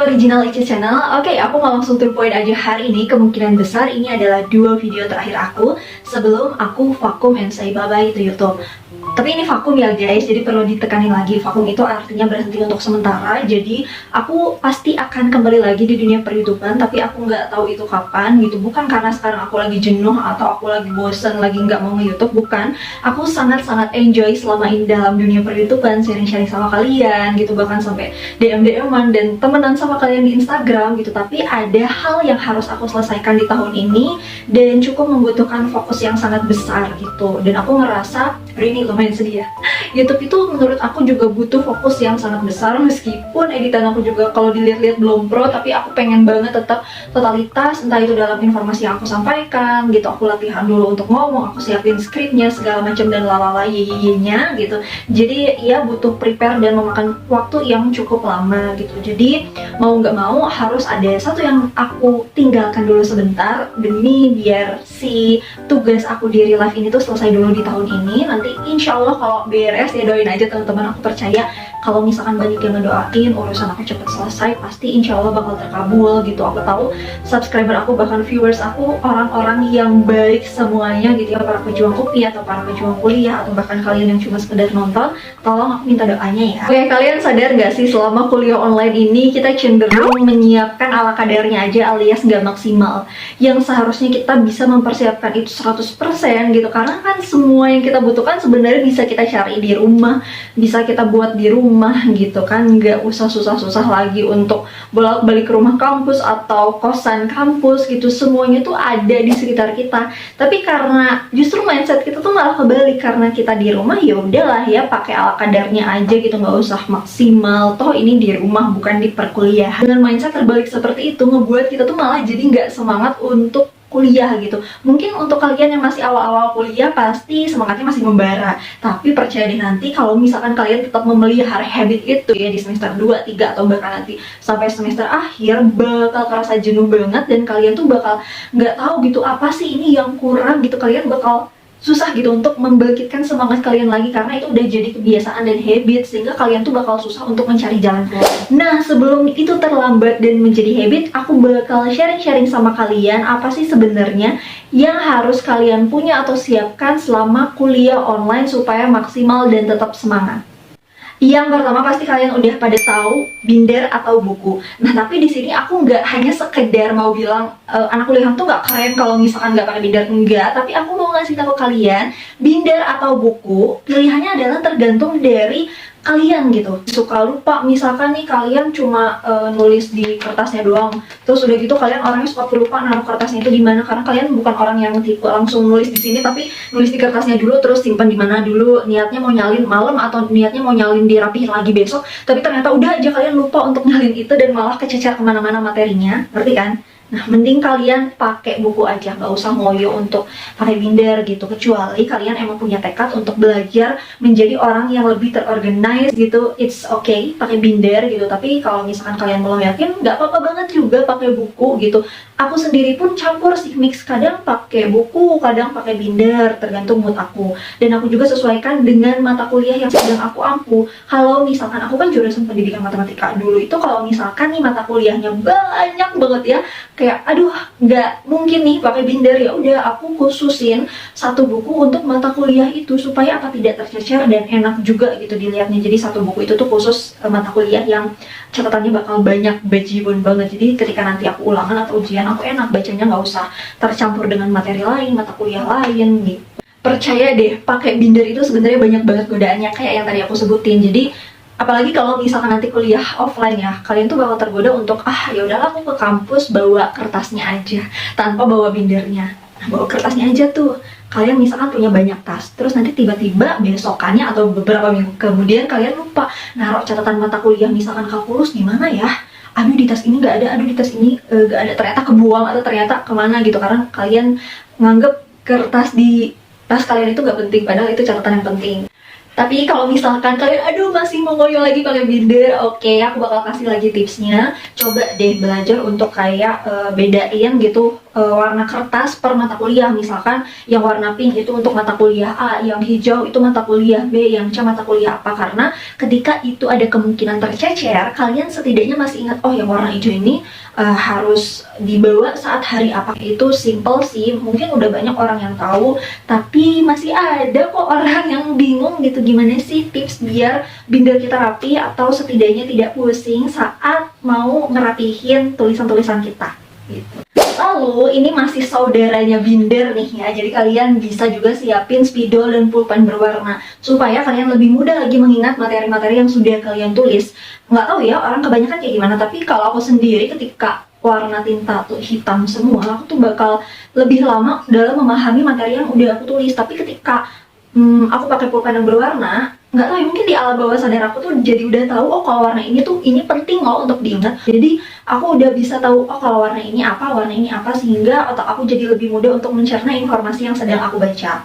original Ica Channel. Oke, aku mau langsung to the point aja. Hari ini kemungkinan besar ini adalah 2 video terakhir aku sebelum aku vakum and say bye-bye to YouTube. Tapi ini vakum ya guys, jadi perlu ditekanin lagi. Vakum itu artinya berhenti untuk sementara. Jadi aku pasti akan kembali lagi di dunia per-YouTubean, tapi aku nggak tahu itu kapan gitu. Bukan karena sekarang aku lagi jenuh atau aku lagi bosen, lagi nggak mau nge-YouTube, bukan. Aku sangat-sangat enjoy selama ini dalam dunia per-YouTubean, sharing-sharing sama kalian gitu, bahkan sampai DM-DM-an dan temenan sama kalian di Instagram gitu. Tapi ada hal yang harus aku selesaikan di tahun ini dan cukup membutuhkan fokus yang sangat besar gitu. Dan aku ngerasa ini lumayan sedih ya. YouTube itu menurut aku juga butuh fokus yang sangat besar, meskipun editan aku juga kalau dilihat-lihat belum pro, tapi aku pengen banget tetap totalitas, entah itu dalam informasi yang aku sampaikan gitu. Aku latihan dulu untuk ngomong, aku siapin skripnya segala macam dan lalala nya gitu. Jadi ya butuh prepare dan memakan waktu yang cukup lama gitu. Jadi mau nggak mau harus ada satu yang aku tinggalkan dulu sebentar demi biar si tugas aku di real life ini tuh selesai dulu di tahun ini. Nanti insya Allah kalau beres ya doain aja teman-teman. Aku percaya kalau misalkan banyak yang ngedoain urusan aku cepet selesai, pasti insya Allah bakal terkabul gitu. Aku tahu subscriber aku, bahkan viewers aku, orang-orang yang baik semuanya gitu ya, para pejuang kopi atau para pejuang kuliah atau bahkan kalian yang cuma sekedar nonton. Tolong aku minta doanya ya. Oke, kalian sadar gak sih selama kuliah online ini kita cenderung menyiapkan ala kadarnya aja alias nggak maksimal, yang seharusnya kita bisa mempersiapkan itu 100% gitu. Karena kan semua yang kita butuhkan sebenarnya bisa kita cari di rumah, bisa kita buat di rumah gitu kan, nggak usah susah-susah lagi untuk bolak-balik ke rumah kampus atau kosan kampus gitu. Semuanya tuh ada di sekitar kita. Tapi karena justru mindset kita tuh malah kebalik, karena kita di rumah ya udahlah ya pakai ala kadarnya aja gitu, nggak usah maksimal, toh ini di rumah bukan di perkuliahan. Dengan mindset terbalik seperti itu ngebuat kita tuh malah jadi nggak semangat untuk kuliah gitu. Mungkin untuk kalian yang masih awal-awal kuliah pasti semangatnya masih membara, tapi percaya deh nanti kalau misalkan kalian tetap memelihara habit itu ya di semester 2, 3 atau bahkan nanti sampai semester akhir bakal terasa jenuh banget dan kalian tuh bakal nggak tahu gitu apa sih ini yang kurang gitu. Kalian bakal susah gitu untuk membangkitkan semangat kalian lagi karena itu udah jadi kebiasaan dan habit, sehingga kalian tuh bakal susah untuk mencari jalan keluar. Nah, sebelum itu terlambat dan menjadi habit, aku bakal sharing-sharing sama kalian apa sih sebenarnya yang harus kalian punya atau siapkan selama kuliah online supaya maksimal dan tetap semangat. Yang pertama pasti kalian udah pada tahu binder atau buku. Nah, tapi di sini aku nggak hanya sekedar mau bilang anak kuliah tuh nggak keren kalau misalkan nggak pakai binder, enggak. Tapi aku mau ngasih tahu kalian binder atau buku pilihannya adalah tergantung dari kalian gitu. Suka lupa, misalkan nih kalian cuma nulis di kertasnya doang, terus udah gitu kalian orangnya suka lupa naruh kertasnya itu di mana, karena kalian bukan orang yang tipe langsung nulis di sini, tapi nulis di kertasnya dulu terus simpan di mana dulu, niatnya mau nyalin malam atau niatnya mau nyalin dirapihin lagi besok, tapi ternyata udah aja kalian lupa untuk nyalin itu dan malah kececer kemana-mana materinya, ngerti kan? Nah, mending kalian pakai buku aja, nggak usah ngoyo untuk pakai binder gitu. Kecuali kalian emang punya tekad untuk belajar menjadi orang yang lebih terorganize gitu, it's okay pakai binder gitu. Tapi kalau misalkan kalian belum yakin, nggak apa-apa banget juga pakai buku gitu. Aku sendiri pun campur sih, mix, kadang pakai buku, kadang pakai binder, tergantung mood aku. Dan aku juga sesuaikan dengan mata kuliah yang sedang aku ampu. Kalau misalkan aku kan jurusan pendidikan matematika dulu, itu kalau misalkan nih mata kuliahnya banyak banget ya, kayak aduh nggak mungkin nih pakai binder, ya udah aku khususin satu buku untuk mata kuliah itu supaya apa tidak tercecer dan enak juga gitu dilihatnya. Jadi satu buku itu tuh khusus mata kuliah yang catatannya bakal banyak, bejibun banget. Jadi ketika nanti aku ulangan atau ujian aku enak bacanya, nggak usah tercampur dengan materi lain, mata kuliah lain gitu. Percaya deh, pakai binder itu sebenarnya banyak banget godaannya kayak yang tadi aku sebutin. Jadi apalagi kalau misalkan nanti kuliah offline ya, kalian tuh bakal tergoda untuk ya udahlah aku ke kampus bawa kertasnya aja tanpa bawa bindernya. Nah, bawa kertasnya aja tuh. Kalian misalkan punya banyak tas, terus nanti tiba-tiba besokannya atau beberapa minggu kemudian kalian lupa naruh catatan mata kuliah, misalkan kalkulus, gimana ya? Aduh di tas ini nggak ada, aduh di tas ini nggak ada, ternyata kebuang atau ternyata kemana gitu, karena kalian nganggep kertas di tas kalian itu nggak penting, padahal itu catatan yang penting. Tapi kalau misalkan kalian aduh masih mau ngoyo lagi pakai binder, oke, aku bakal kasih lagi tipsnya. Coba deh belajar untuk kayak bedain gitu warna kertas per mata kuliah. Misalkan yang warna pink itu untuk mata kuliah A, yang hijau itu mata kuliah B, yang C mata kuliah apa. Karena ketika itu ada kemungkinan tercecer, kalian setidaknya masih ingat, oh yang warna hijau ini harus dibawa saat hari apa. Itu simple sih, mungkin udah banyak orang yang tahu, tapi masih ada kok orang yang bingung gitu. Gimana sih tips biar binder kita rapi atau setidaknya tidak pusing saat mau ngerapihin tulisan-tulisan kita gitu. Lalu ini masih saudaranya binder nih ya, jadi kalian bisa juga siapin spidol dan pulpen berwarna supaya kalian lebih mudah lagi mengingat materi-materi yang sudah kalian tulis. Nggak tahu ya orang kebanyakan kayak gimana, tapi kalau aku sendiri ketika warna tinta tuh hitam semua, aku tuh bakal lebih lama dalam memahami materi yang udah aku tulis. Tapi ketika aku pakai pulpen yang berwarna, nggak tahu ya, mungkin di alam bawah sadar aku tuh jadi udah tahu, oh kalau warna ini tuh ini penting loh untuk diingat. Jadi aku udah bisa tahu, oh kalau warna ini apa, sehingga otak aku jadi lebih mudah untuk mencerna informasi yang sedang aku baca.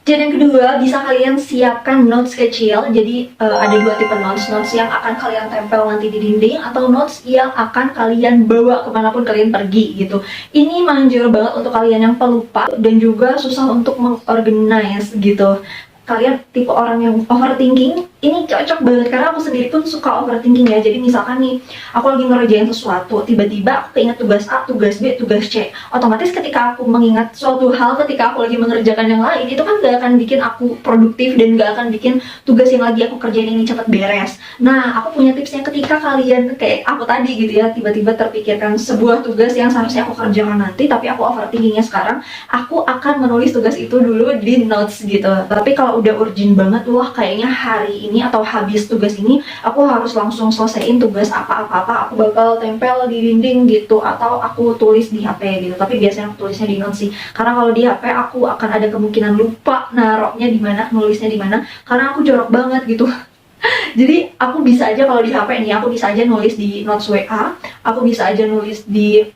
Dan yang kedua, bisa kalian siapkan notes kecil. Jadi ada dua tipe notes yang akan kalian tempel nanti di dinding, atau notes yang akan kalian bawa kemanapun kalian pergi gitu. Ini manjur banget untuk kalian yang pelupa dan juga susah untuk mengorganize gitu. Kalian tipe orang yang overthinking, ini cocok banget karena aku sendiri pun suka overthinking ya. Jadi misalkan nih, aku lagi ngerjain sesuatu, tiba-tiba aku keinget tugas A, tugas B, tugas C. Otomatis ketika aku mengingat suatu hal ketika aku lagi mengerjakan yang lain, itu kan gak akan bikin aku produktif dan gak akan bikin tugas yang lagi aku kerjain ini cepat beres. Nah, aku punya tipsnya ketika kalian kayak aku tadi gitu ya, tiba-tiba terpikirkan sebuah tugas yang seharusnya aku kerjakan nanti, tapi aku overthinkingnya sekarang, aku akan menulis tugas itu dulu di notes gitu. Tapi kalau udah urgent banget, wah kayaknya hari ini atau habis tugas ini aku harus langsung selesaiin tugas apa-apa, aku bakal tempel di dinding gitu, atau aku tulis di HP gitu. Tapi biasanya aku tulisnya di notes sih, karena kalau di HP aku akan ada kemungkinan lupa naruhnya di mana, nulisnya di mana, karena aku jorok banget gitu. Jadi aku bisa aja kalau di HP nih, aku bisa aja nulis di notes WA, aku bisa aja nulis di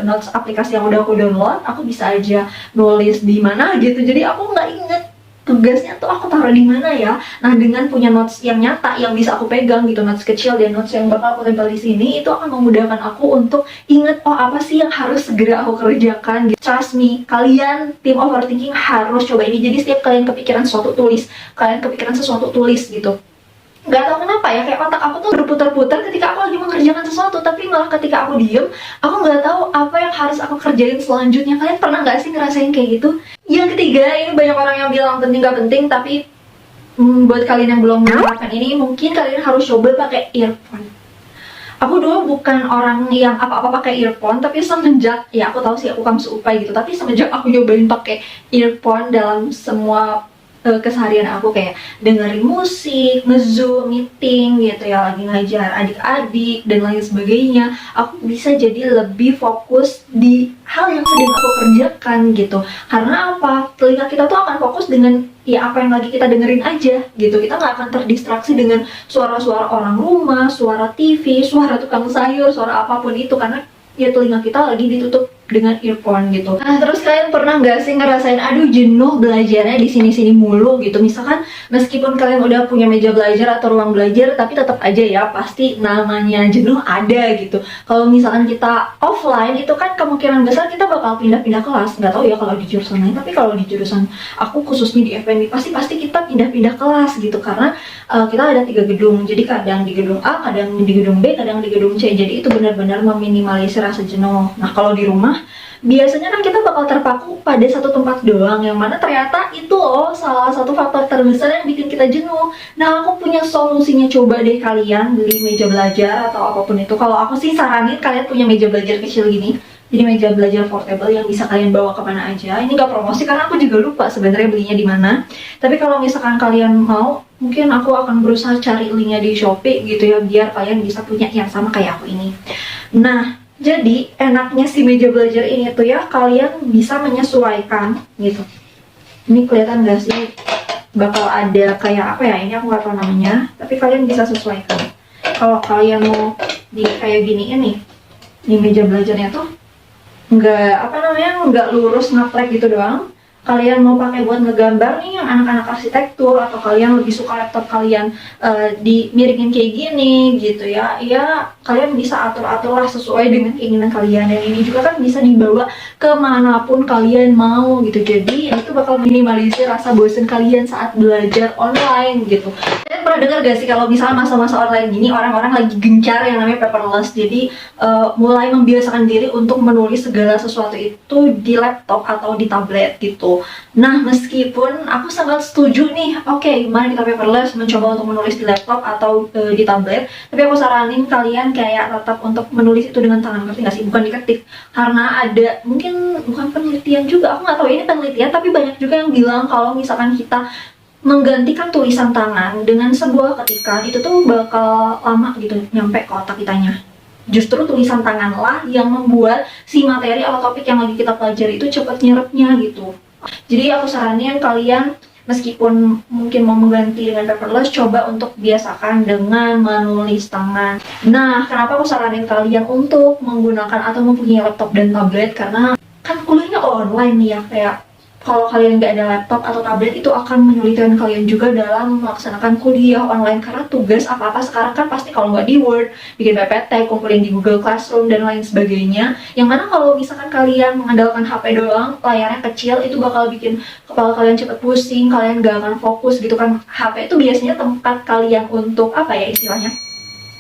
notes aplikasi yang udah aku download, aku bisa aja nulis di mana gitu. Jadi aku nggak inget tugasnya tuh aku taruh di mana ya. Nah, dengan punya notes yang nyata yang bisa aku pegang gitu, notes kecil dan notes yang bakal aku tempel di sini, itu akan memudahkan aku untuk inget, oh apa sih yang harus segera aku kerjakan gitu. Trust me, kalian tim overthinking harus coba ini. Jadi setiap kalian kepikiran sesuatu tulis gitu. Gak tau kenapa ya, kayak otak aku tuh berputar-putar ketika aku lagi mengerjakan sesuatu, tapi malah ketika aku diem, aku gak tahu apa yang harus aku kerjain selanjutnya. Kalian pernah gak sih ngerasain kayak gitu? Yang ketiga, ini banyak orang yang bilang penting gak penting, tapi buat kalian yang belum menerapkan ini, mungkin kalian harus coba pakai earphone. Aku dulu bukan orang yang apa-apa pakai earphone, tapi semenjak, ya aku tahu sih aku kamsu upai gitu, tapi semenjak aku nyobain pakai earphone dalam semua keseharian aku, kayak dengerin musik, nge-zoom, meeting gitu ya, lagi ngajar adik-adik dan lain sebagainya, aku bisa jadi lebih fokus di hal yang sedang aku kerjakan gitu. Karena apa? Telinga kita tuh akan fokus dengan ya apa yang lagi kita dengerin aja gitu. Kita nggak akan terdistraksi dengan suara-suara orang rumah, suara TV, suara tukang sayur, suara apapun itu, karena ya telinga kita lagi ditutup dengan earphone gitu. Nah, terus kalian pernah nggak sih ngerasain aduh jenuh belajarnya di sini-sini mulu gitu. Misalkan meskipun kalian udah punya meja belajar atau ruang belajar, tapi tetap aja ya pasti namanya jenuh ada gitu. Kalau misalkan kita offline, itu kan kemungkinan besar kita bakal pindah-pindah kelas. Nggak tahu ya kalau di jurusan lain, tapi kalau di jurusan aku khususnya di FNB pasti kita pindah-pindah kelas gitu, karena kita ada 3 gedung. Jadi kadang di gedung A, kadang di gedung B, kadang di gedung C. Jadi itu benar-benar meminimalisir rasa jenuh. Nah, kalau di rumah biasanya kan kita bakal terpaku pada satu tempat doang, yang mana ternyata itu loh salah satu faktor terbesar yang bikin kita jenuh. Nah, aku punya solusinya, coba deh kalian beli meja belajar atau apapun itu. Kalau aku sih saranin kalian punya meja belajar kecil gini, jadi meja belajar portable yang bisa kalian bawa kemana aja. Ini gak promosi karena aku juga lupa sebenarnya belinya di mana. Tapi kalau misalkan kalian mau, mungkin aku akan berusaha cari linknya di Shopee gitu ya, biar kalian bisa punya yang sama kayak aku ini. Nah, jadi enaknya si meja belajar ini tuh ya, kalian bisa menyesuaikan gitu. Ini kelihatan gak sih? Bakal ada kayak apa ya, ini aku gak tahu namanya, tapi kalian bisa sesuaikan. Kalau kalian mau di kayak gini ini, di meja belajarnya tuh nggak apa namanya, nggak lurus ngeplek gitu doang, kalian mau pakai buat ngegambar nih yang anak-anak arsitektur, atau kalian lebih suka laptop kalian dimiringin kayak gini gitu ya, ya kalian bisa atur-atur lah sesuai dengan keinginan kalian. Dan ini juga kan bisa dibawa kemanapun kalian mau gitu, jadi itu bakal minimalisir rasa bosan kalian saat belajar online gitu. Kalian pernah dengar gak sih kalau misalnya masa-masa online gini orang-orang lagi gencar yang namanya paperless, jadi mulai membiasakan diri untuk menulis segala sesuatu itu di laptop atau di tablet gitu. Nah, meskipun aku sangat setuju nih, oke, gimana kita paperless, mencoba untuk menulis di laptop atau di tablet, tapi aku saranin kalian kayak tetap untuk menulis itu dengan tangan, ngerti nggak sih? Bukan diketik, karena ada mungkin bukan penelitian juga, aku nggak tahu ini penelitian, tapi banyak juga yang bilang kalau misalkan kita menggantikan tulisan tangan dengan sebuah ketikan itu tuh bakal lama gitu nyampe ke otak kitanya. Justru tulisan tanganlah yang membuat si materi atau topik yang lagi kita pelajari itu cepat nyerapnya gitu. Jadi aku saranin kalian meskipun mungkin mau mengganti dengan paperless, coba untuk biasakan dengan menulis tangan. Nah, kenapa aku saranin kalian untuk menggunakan atau mempunyai laptop dan tablet? Karena kan kuliahnya online nih ya, kayak kalau kalian nggak ada laptop atau tablet itu akan menyulitkan kalian juga dalam melaksanakan kuliah online, karena tugas apa-apa sekarang kan pasti kalau nggak di Word, bikin PPT, kumpulin di Google Classroom dan lain sebagainya. Yang mana kalau misalkan kalian mengandalkan HP doang, layarnya kecil, itu bakal bikin kepala kalian cepet pusing, kalian nggak akan fokus gitu kan. HP itu biasanya tempat kalian untuk apa ya istilahnya,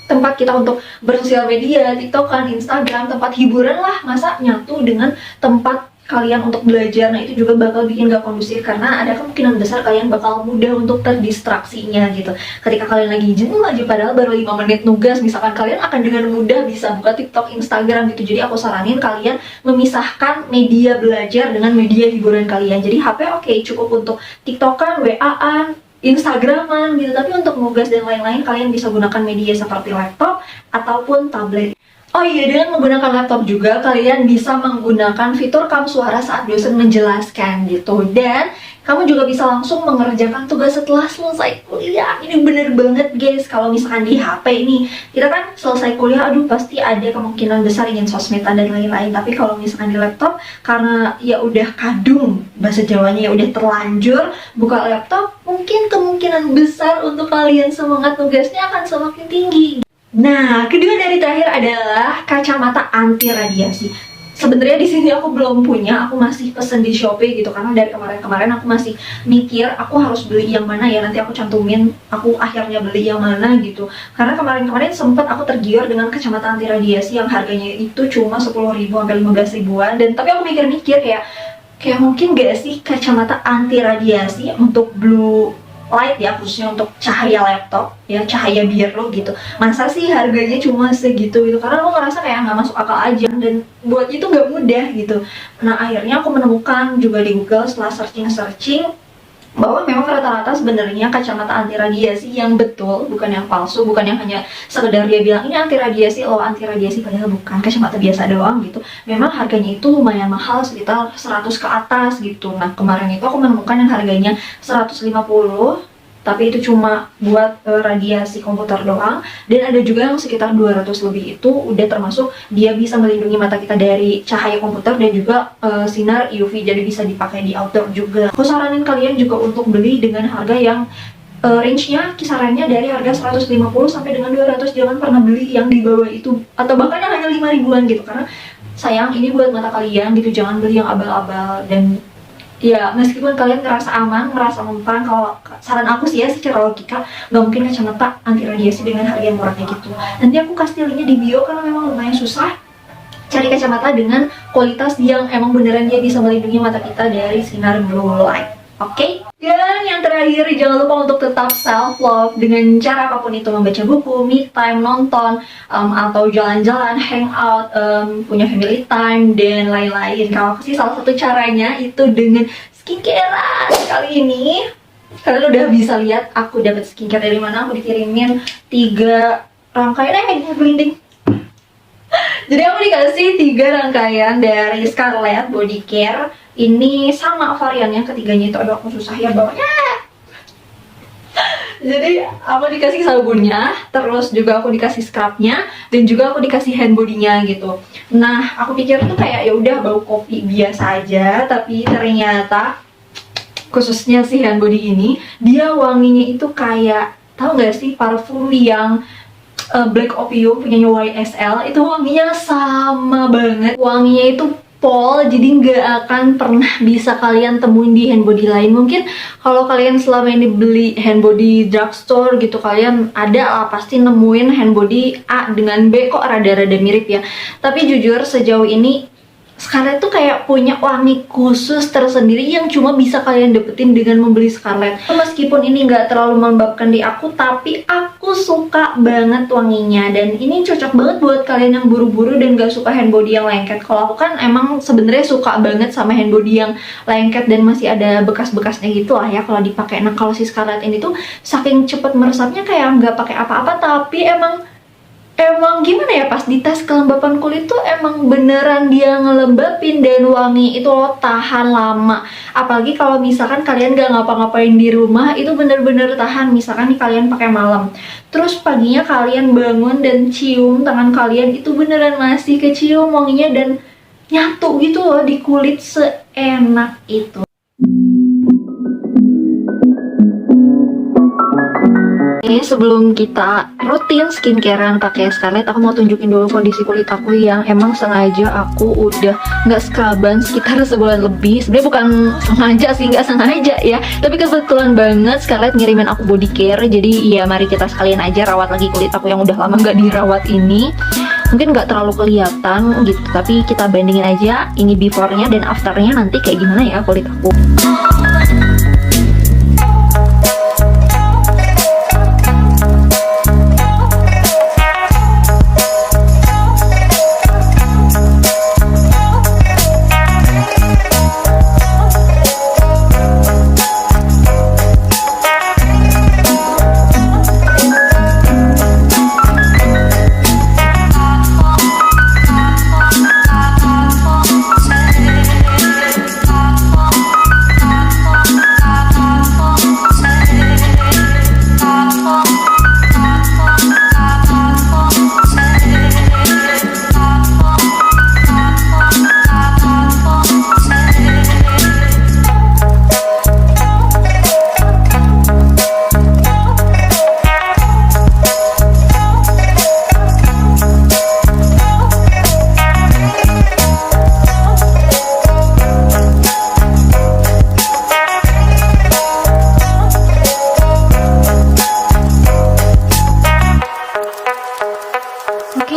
tempat kita untuk bersosial media, TikTokan, Instagram, tempat hiburan lah, masa nyatu dengan tempat kalian untuk belajar. Nah, itu juga bakal bikin gak kondusif, karena ada kemungkinan besar kalian bakal mudah untuk terdistraksinya gitu. Ketika kalian lagi jenuh aja padahal baru 5 menit nugas, misalkan kalian akan dengan mudah bisa buka TikTok, Instagram gitu. Jadi aku saranin kalian memisahkan media belajar dengan media hiburan kalian. Jadi HP oke, cukup untuk TikTokan, WA-an, Instagraman gitu, tapi untuk nugas dan lain-lain kalian bisa gunakan media seperti laptop ataupun tablet. Oh iya, dengan menggunakan laptop juga kalian bisa menggunakan fitur rekam suara saat dosen menjelaskan gitu. Dan kamu juga bisa langsung mengerjakan tugas setelah selesai kuliah. Ini bener banget guys, kalau misalkan di HP ini kita kan selesai kuliah, aduh pasti ada kemungkinan besar ingin sosmedan dan lain-lain. Tapi kalau misalkan di laptop, karena ya udah kadung, bahasa Jawanya ya udah terlanjur buka laptop, mungkin kemungkinan besar untuk kalian semangat tugasnya akan semakin tinggi. Nah, kedua dari terakhir adalah kacamata anti radiasi. Sebenarnya di sini aku belum punya, aku masih pesen di Shopee gitu, karena dari kemarin-kemarin aku masih mikir aku harus beli yang mana ya, nanti aku cantumin aku akhirnya beli yang mana gitu. Karena kemarin-kemarin sempat aku tergiur dengan kacamata anti radiasi yang harganya itu cuma 10.000 sampai 15 ribuan, dan tapi aku mikir-mikir kayak mungkin gak sih kacamata anti radiasi untuk blue light ya, khususnya untuk cahaya laptop ya, cahaya biru gitu, masa sih harganya cuma segitu gitu. Karena aku ngerasa kayak nggak masuk akal aja, dan buat itu nggak mudah gitu. Nah, akhirnya aku menemukan juga di Google setelah searching bahwa memang rata-rata sebenarnya kacamata anti radiasi yang betul, bukan yang palsu, bukan yang hanya sekedar dia bilang ini anti radiasi, loh anti radiasi, padahal bukan, kacamata biasa doang gitu. Memang harganya itu lumayan mahal, sekitar 100 ke atas gitu. Nah, kemarin itu aku menemukan yang harganya 150, tapi itu cuma buat radiasi komputer doang. Dan ada juga yang sekitar 200 lebih, itu udah termasuk dia bisa melindungi mata kita dari cahaya komputer dan juga sinar UV, jadi bisa dipakai di outdoor juga. Aku saranin kalian juga untuk beli dengan harga yang range-nya kisarannya dari harga 150 sampai dengan 200. Jangan pernah beli yang di bawah itu, atau bahkan yang hanya 5 ribuan gitu, karena sayang, ini buat mata kalian gitu. Jangan beli yang abal-abal. Dan ya, meskipun kalian ngerasa aman, ngerasa mempan, kalau saran aku sih ya secara logika nggak mungkin kacamata anti radiasi dengan harga yang murahnya gitu. Nanti aku kasih linknya di bio, karena memang lumayan susah cari kacamata dengan kualitas yang emang beneran dia bisa melindungi mata kita dari sinar blue light. Oke? Dan yang terakhir, jangan lupa untuk tetap self love dengan cara apapun itu, membaca buku, me time, nonton, atau jalan-jalan, hangout, punya family time dan lain-lain. Kalau aku sih salah satu caranya itu dengan skincare. Kali ini kalian udah bisa lihat aku dapat skincare dari mana. Aku dikirimin 3 rangkaian gelinding. Jadi aku dikasih 3 rangkaian dari Scarlett Body Care. Ini sama variannya, ketiganya itu, aduh aku susah ya bawanya. Jadi aku dikasih sabunnya, terus juga aku dikasih scrubnya, dan juga aku dikasih hand body-nya gitu. Nah, aku pikir tuh kayak ya udah bau kopi biasa aja, tapi ternyata khususnya si hand body ini, dia wanginya itu kayak, tahu nggak sih parfum yang Black Opium punyanya YSL, itu wanginya sama banget. Wanginya itu pol, jadi nggak akan pernah bisa kalian temuin di hand body lain. Mungkin kalau kalian selama ini beli hand body drugstore gitu, kalian ada lah pasti nemuin hand body A dengan B kok rada-rada mirip ya. Tapi jujur sejauh ini Scarlett tuh kayak punya wangi khusus tersendiri yang cuma bisa kalian dapetin dengan membeli Scarlett. Meskipun ini nggak terlalu melembabkan di aku, tapi aku suka banget wanginya. Dan ini cocok banget buat kalian yang buru-buru dan nggak suka hand body yang lengket. Kalau aku kan emang sebenarnya suka banget sama hand body yang lengket dan masih ada bekas-bekasnya gitu lah ya kalau dipakai. Nah kalau si Scarlett ini tuh saking cepet meresapnya kayak nggak pakai apa-apa, tapi emang gimana ya, pas dites kelembapan kulit tuh emang beneran dia ngelembapin dan wangi itu loh, tahan lama. Apalagi kalau misalkan kalian gak ngapa-ngapain di rumah, itu bener-bener tahan. Misalkan nih kalian pakai malam, terus paginya kalian bangun dan cium tangan kalian, itu beneran masih kecium wanginya dan nyatu gitu loh di kulit, seenak itu. Sebelum kita rutin skincarean pakai Scarlett, aku mau tunjukin dulu kondisi kulit aku yang emang sengaja aku udah nggak scruban sekitar sebulan lebih. Sebenarnya bukan sengaja sih, nggak sengaja ya, tapi kebetulan banget Scarlett ngirimin aku body care. Jadi ya mari kita sekalian aja rawat lagi kulit aku yang udah lama nggak dirawat ini. Mungkin nggak terlalu kelihatan gitu, tapi kita bandingin aja ini before-nya dan after-nya nanti kayak gimana ya kulit aku.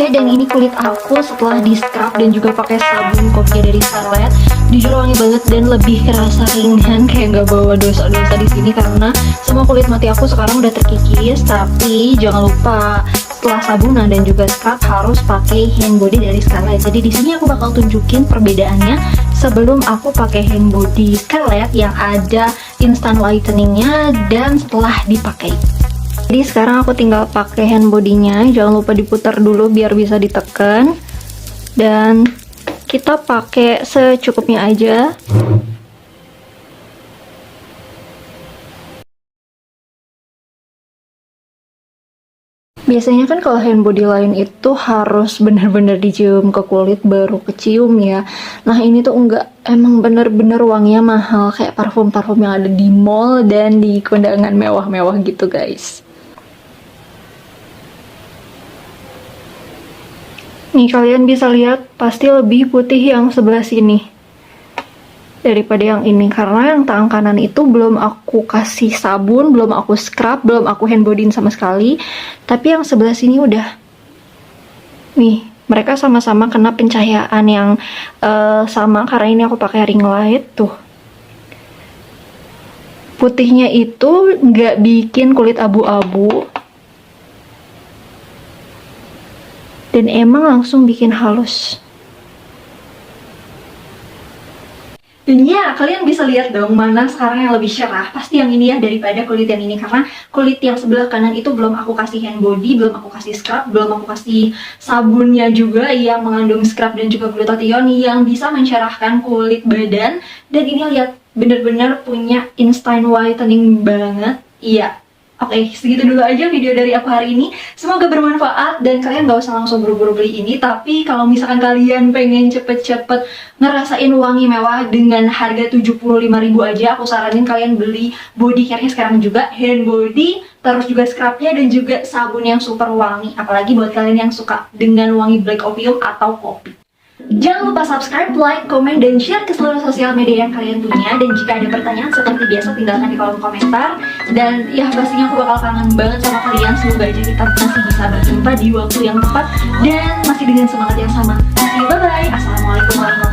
Dan ini kulit aku setelah di scrub dan juga pakai sabun kopi dari Scarlett, jujur wangi banget dan lebih kerasa ringan, kayak nggak bawa dosa-dosa di sini karena semua kulit mati aku sekarang udah terkikis. Tapi jangan lupa setelah sabunan dan juga scrub harus pakai hand body dari Scarlett. Jadi di sini aku bakal tunjukin perbedaannya sebelum aku pakai hand body Scarlett yang ada instant whiteningnya dan setelah dipakai. Jadi sekarang aku tinggal pakai hand body-nya, jangan lupa diputar dulu biar bisa ditekan. Dan kita pakai secukupnya aja. Biasanya kan kalau hand body lain itu harus bener-bener dicium ke kulit baru kecium ya. Nah ini tuh enggak, emang bener-bener wanginya mahal kayak parfum-parfum yang ada di mall dan di kondangan mewah-mewah gitu guys. Nih kalian bisa lihat pasti lebih putih yang sebelah sini daripada yang ini, karena yang tangan kanan itu belum aku kasih sabun, belum aku scrub, belum aku hand bodyin sama sekali. Tapi yang sebelah sini udah. Nih mereka sama-sama kena pencahayaan yang sama karena ini aku pakai ring light tuh. Putihnya itu nggak bikin kulit abu-abu. Dan emang langsung bikin halus. Dan ya, kalian bisa lihat dong mana sekarang yang lebih cerah. Pasti yang ini ya daripada kulit yang ini. Karena kulit yang sebelah kanan itu belum aku kasih hand body, belum aku kasih scrub, belum aku kasih sabunnya juga yang mengandung scrub dan juga glutathione yang bisa mencerahkan kulit badan. Dan ini lihat, bener-bener punya instant whitening banget. Iya, Oke, segitu dulu aja video dari aku hari ini. Semoga bermanfaat dan kalian gak usah langsung buru-buru beli ini. Tapi kalau misalkan kalian pengen cepet-cepet ngerasain wangi mewah dengan harga 75.000 aja, aku saranin kalian beli body care-nya sekarang juga, hand body, terus juga scrubnya dan juga sabun yang super wangi. Apalagi buat kalian yang suka dengan wangi black opium atau kopi. Jangan lupa subscribe, like, komen, dan share ke seluruh sosial media yang kalian punya. Dan jika ada pertanyaan seperti biasa, tinggalkan di kolom komentar. Dan ya pastinya aku bakal kangen banget sama kalian. Semoga aja kita masih bisa berjumpa di waktu yang tepat dan masih dengan semangat yang sama. See you, bye-bye. Assalamualaikum warahmatullahi wabarakatuh.